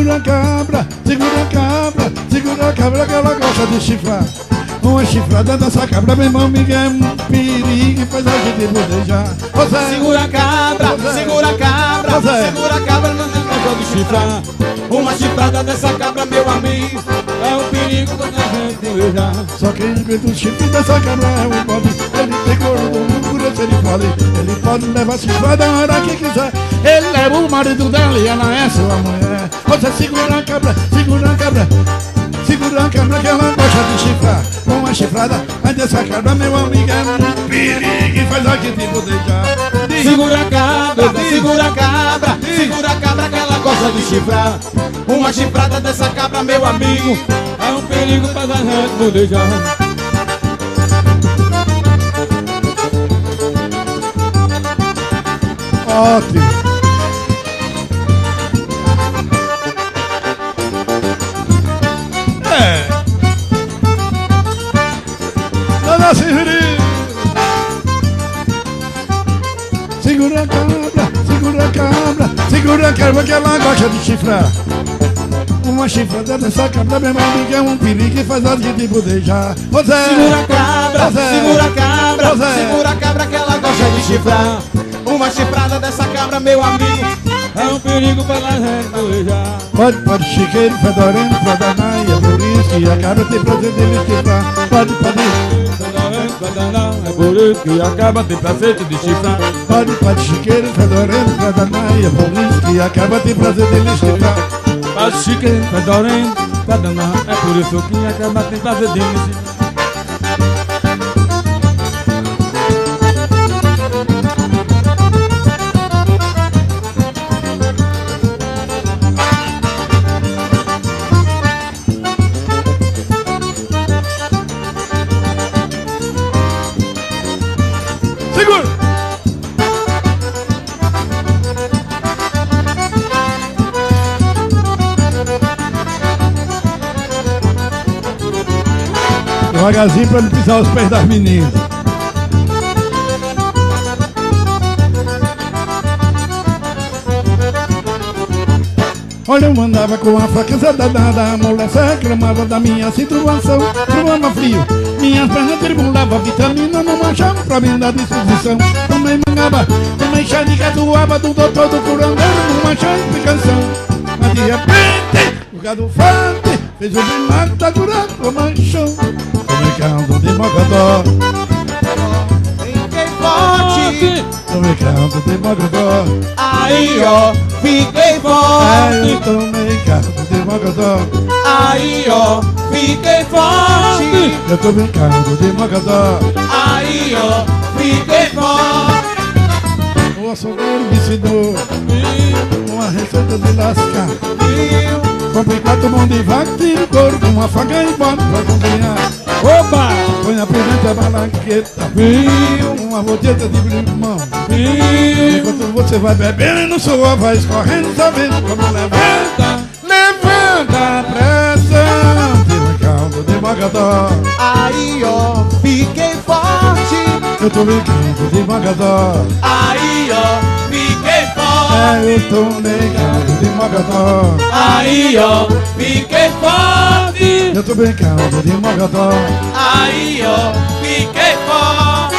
segura a cabra, segura a cabra, segura a cabra que ela gosta de chifrar. Uma chifrada dessa cabra, meu irmão, me é um perigo e faz a gente bodejar. Segura a cabra, segura a cabra, segura a cabra, não tem gosta de chifrar. Uma chifrada dessa cabra, meu amigo, é um perigo quando a gente bodejar. Só quem inventa o chifre dessa cabra é o pobre. Ele tem gordo, loucura se ele pode. Ele pode levar chifrada a hora que quiser. Ele é o marido dela e ela é sua mulher. Você segura a cabra, segura a cabra, segura a cabra que ela gosta de chifrar. Uma chifrada, mas dessa cabra, meu amigo, é um perigo e faz a gente bodejar. Segura a cabra, segura a cabra, segura a cabra que ela gosta de chifrar. Uma chifrada dessa cabra, meu amigo, é um perigo pra a gente bodejar. Ótimo. Dona Siri, segura a cabra, segura a cabra, segura a cabra que ela gosta de chifrar. Uma chifrada dessa cabra, meu amigo, é um perigo e faz a gente bodejar. Segura a cabra, segura a cabra, segura a cabra que ela gosta de chifrar. Uma chifrada dessa cabra, meu amigo, é um perigo pra a gente bodejar. Pode, chiqueiro, fedorento, pra danar, e é por isso que a cabra tem prazer dele chifrar. Pode, é por isso que a cabra tem prazer de chifrar. pode, chiqueiro, fedorento, pra danar, e é por isso que a cabra tem prazer dele chifrar. Pode, chiqueiro, fedorento, pra danar, é por isso que a cabra tem prazer de chifrar. Devagarzinho pra não pisar os pés das meninas. Olha, eu andava com a fraqueza danada, a mulher se reclamava da minha situação. Trumava frio, minhas pernas tribulavam, vitamina não achava pra mim dar disposição. Tomei mangaba, tomei chá de catuaba, do doutor do curandeiro, numa chá de picação. Mas de repente, o gado forte fez o milagre da cura pro manchão. Tomei caldo de mogador, Fiquei forte, tomei caldo de mogador. aí ó, fiquei forte. Tomei caldo de mogador. Aí ó, fiquei forte. Eu tomei caldo de mogador. Aí ó, fiquei forte. O açougueiro me ensinou uma receita de lascar. Comprei 4 mãos de vaca, tiro couro com uma faca e boto pra cozinhar. Opa! Põe a pimenta, a malaqueta, uma boteta de limão. Enquanto você vai bebendo, sua vai escorrendo, sabendo como levanta. Levanta a pressão. Tira caldo de mogador. Aí ó, fiquei forte. Eu tomei caldo de mogador. Aí ó, fiquei forte. Eu tomei caldo de mogador. Aí ó, fiquei forte. Eu tomei caldo de mogador. Aí ó, fiquei forte.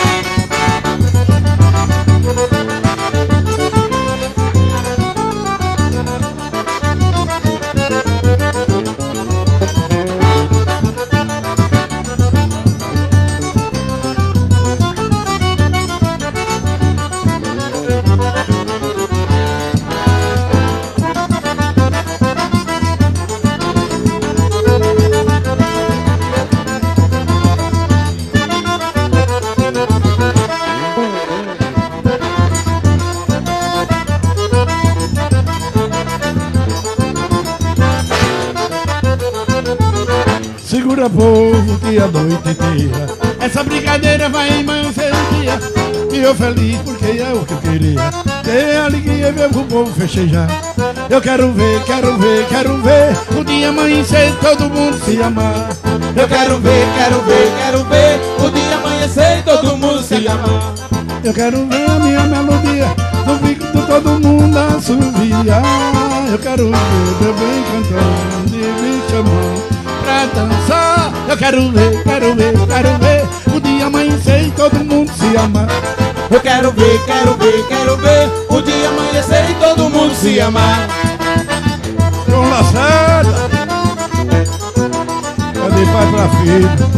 Segura povo que a noite inteira essa brincadeira vai amanhecer um dia. E eu feliz porque é o que eu queria, ter alegria e ver o povo festejar. Eu quero ver, quero ver, quero ver o dia amanhecer e todo mundo se amar. Eu quero ver, quero ver, quero ver o dia amanhecer e todo mundo se amar. Eu quero ver a minha melodia no bico de todo mundo assoviar. eu quero ver meu bem cantando e me chamando pra dançar. Eu quero ver, quero ver, quero ver o dia amanhecer e todo mundo se amar. Eu quero ver, quero ver, quero ver o dia amanhecer e todo mundo se amar. João Lacerda, cadê pai pra filho?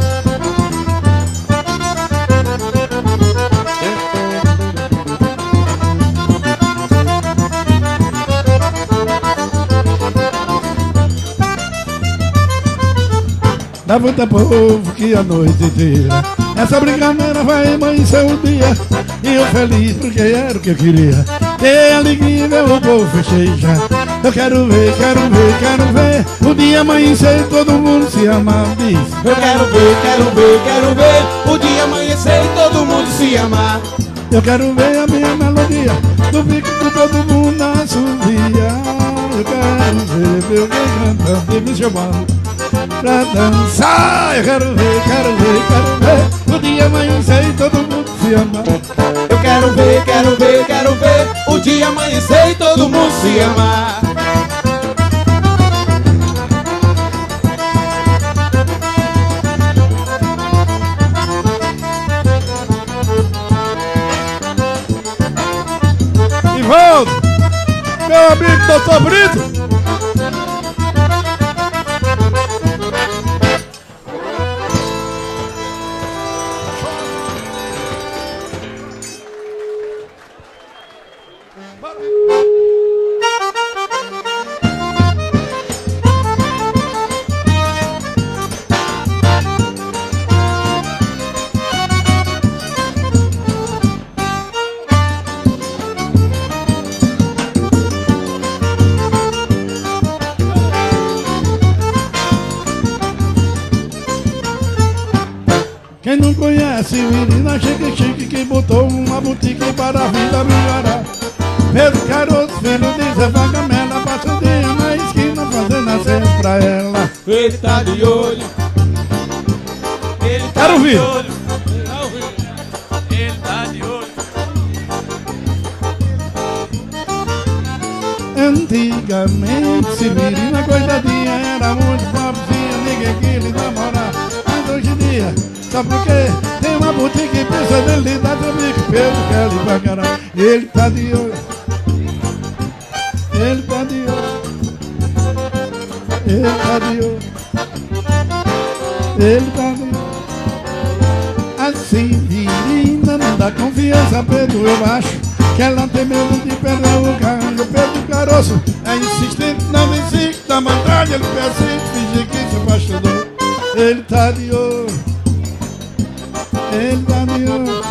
Dá muita povo que a noite inteira essa brincadeira vai amanhecer um dia e eu feliz porque era o que eu queria, ter alegria e ver o povo festejar. Eu quero ver, quero ver, quero ver o dia amanhecer e todo mundo se amar. Diz. Eu quero ver, quero ver, quero ver o dia amanhecer e todo mundo se amar. Eu quero ver a minha melodia do bico que todo mundo assovia. Eu quero ver meu bem cantando e me chamando pra dançar. Eu quero ver, quero ver, quero ver o dia amanhecer e todo mundo se amar. Eu quero ver, quero ver, quero ver o dia amanhecer e todo mundo se amar. Ivaldo, meu amigo Doutor Brito. Quem não conhece menina chique chique que botou uma boutique para a vida melhorar. Pedro Caroço, filho de Zé Vagamela, passa o dia na esquina fazendo aceno pra ela. Ele tá de olho, ele tá Quero de ouvir. olho, ele tá de olho. Antigamente, se menina coitadinha era muito pobrezinha, ninguém queria lhe namorar. Mas hoje em dia, sabe por quê? Tem uma boutique e pensa nele, dá teu bico, Pedro quer lhe pagar. Ele tá de olho, ele tá de olho, ele tá de olho, ele tá de olho. Assim, menina, não dá confiança, Pedro, eu acho que ela tem medo de perder o carro. Pedro Caroço é insistente, não insiste, dá vontade, ele persiste, finge que se apaixonou. Ele tá de olho, ele tá de olho,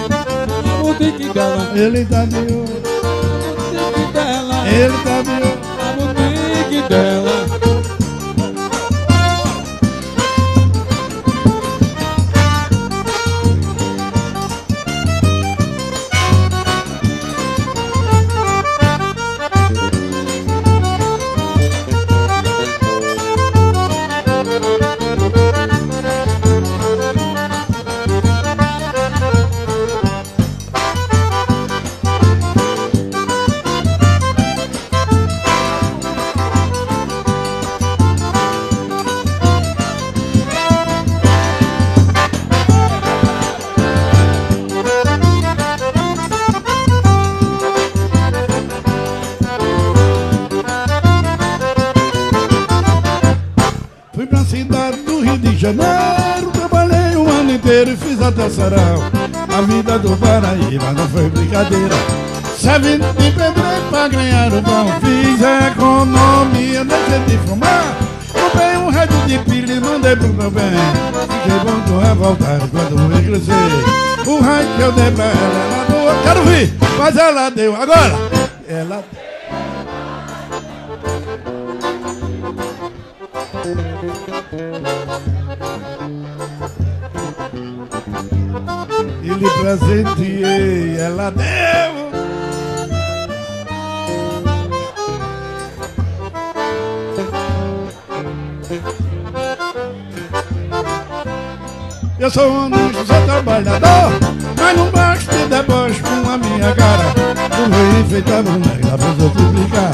O tique dela, ele tá de olho, o tique dela, ele tá de olho. o tique dela. Fui pra cidade do Rio de Janeiro, trabalhei um ano inteiro e fiz até sarau. A vida do Paraíba não foi brincadeira, servindo de pedreiro pra ganhar o pão. Fiz a economia, deixei de fumar, comprei um rádio de pilha e mandei pro meu bem. Fiquei muito revoltado quando eu crescer. O rádio que eu dei pra ela doou. Quero ver, mas ela deu. Agora, ela... E lhe presenteei, ela deu. Eu sou honesto, sou trabalhador, mas não gosto de deboche com a minha cara. O rei enfeitava o negro pra os outros brincar.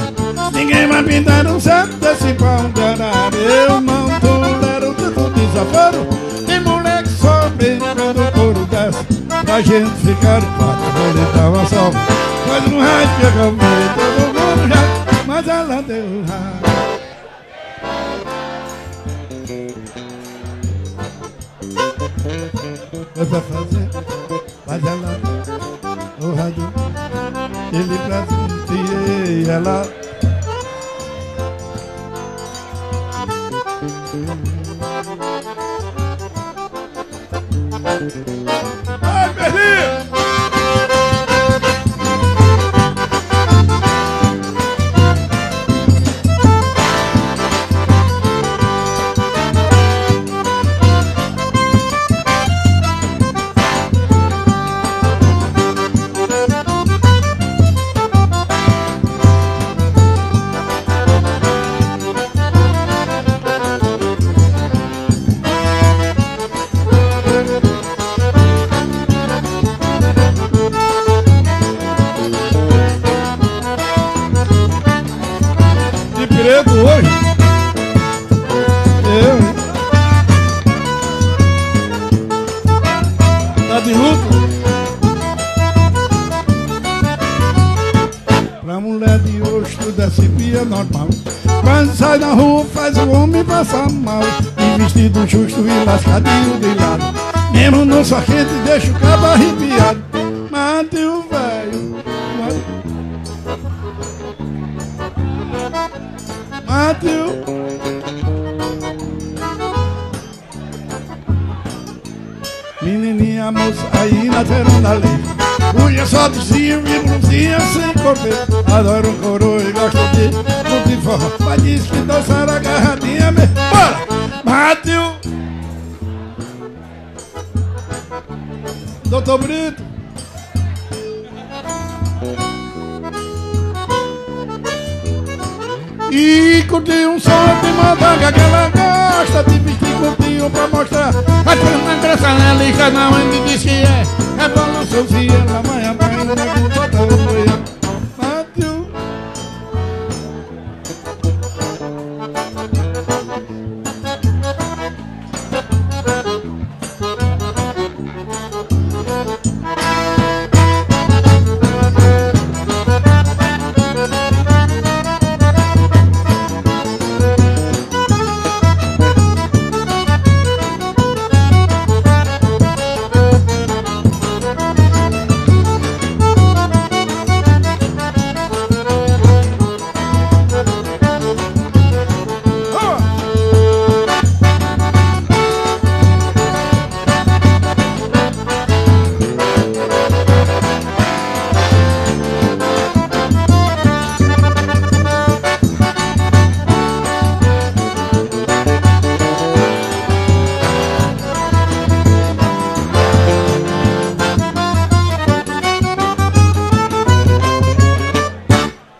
Ninguém Ninguém vai pintar um certo desse pau de arara. Eu não tolero tanto desaforo de moleque sobre quando o couro desce pra gente ficar em paz. Ele tava só, mas no rádio que acabei todo mundo já, mas ela deu raiva. Foi pra fazer, mas ela o rádio, ele presenteei ela. Ai, Berlim! Hoje eu tá de luto pra mulher de hoje tudo é cipia normal. Quando sai na rua faz o homem passar mal, e vestido justo e lascadinho de lado, mesmo no só quente deixa o cabo arrepiado. Mate o velho, Mateu. Menininha, moça, aí na veranda ali, unha só de cima e blusinha sem corpo. Adoro um coroa e gosto de forró, mas diz que dançar agarradinha mesmo. Bora! Mateu. Doutor Brito. E curti um som de madanga que ela gosta de vestir curtinho pra mostrar. Mas quando engraça na lista não, ele diz que é evoluçãozinha. Ela vai apanhando na culpa da mulher. Mateu.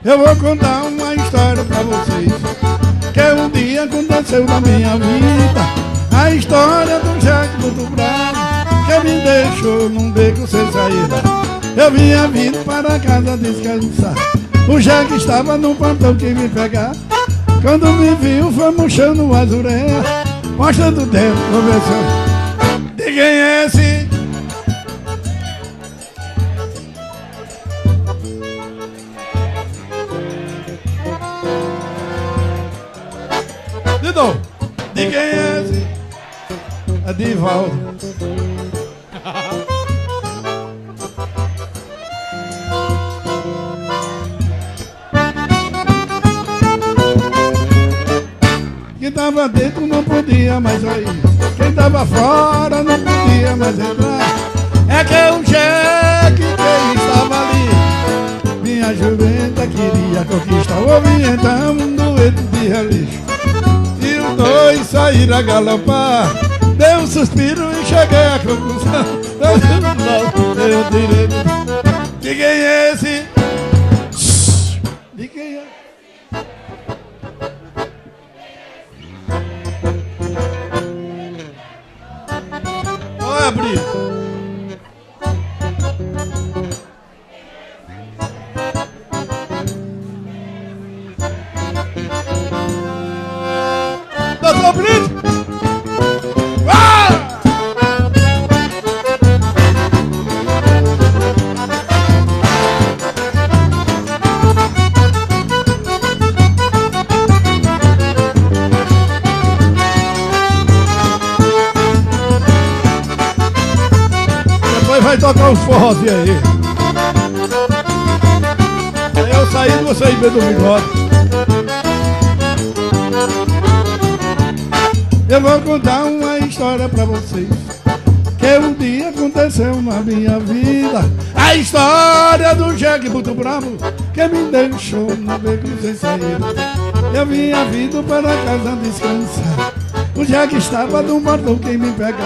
Eu vou contar uma história pra vocês, que um dia aconteceu na minha vida. A história do Jaque muito bravo, que me deixou num beco sem saída. Eu vinha vindo para casa descansar, o Jaque estava no portão que me pegar. Quando me viu foi murchando as orelhas, mostrando o dedo, conversando. De quem é esse? De quem é esse? É Divaldo. Quem tava dentro não podia mais sair, quem tava fora não podia mais entrar. É que o Jaque que estava ali, minha jumenta queria conquistar. Houve então um dueto de relixo, dois saíram a galopar. Dei um suspiro e cheguei à conclusão. Eu direi. De quem é esse? De quem é? Olha, Brito. Doutor Brito! Depois vai tocar uns forrozinhos aí. Aí eu saí de você e do bigode. Eu vou contar uma história pra vocês que um dia aconteceu na minha vida. A história do jegue muito bravo que me deixou no beco sem saída. Eu vinha vindo para casa descansar. O jegue estava no portão quem me pegar.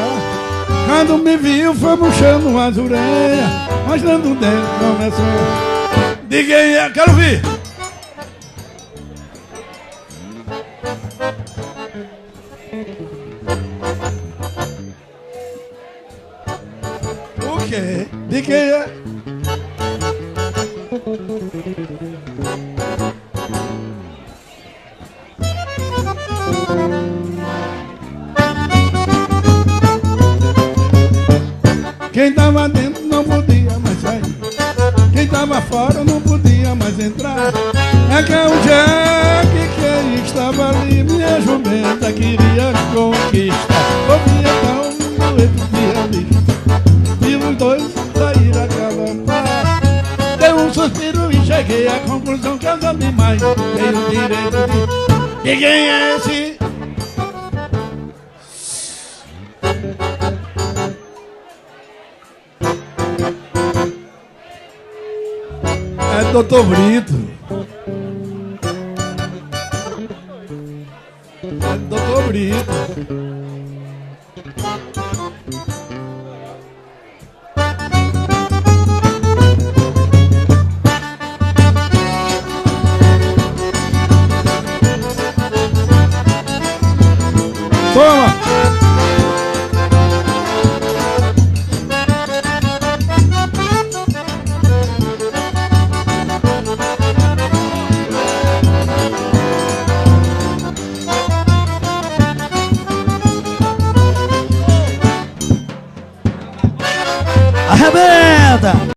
Quando me viu foi murchando as orelhas, mostrando o dedo, começou. De quem é? Quero ver! O quê? De quem é? Quem tava dentro não podia mais sair, quem tava fora não podia mais entrar. É que o jegue que estava ali, minha jumenta queria conquistar. Ouvia tal um dueto de ali, e os dois saíram a galopar. Dei um suspiro e cheguei à conclusão que os animais têm o direito de quem é esse? É Doutor Brito. É Doutor Brito.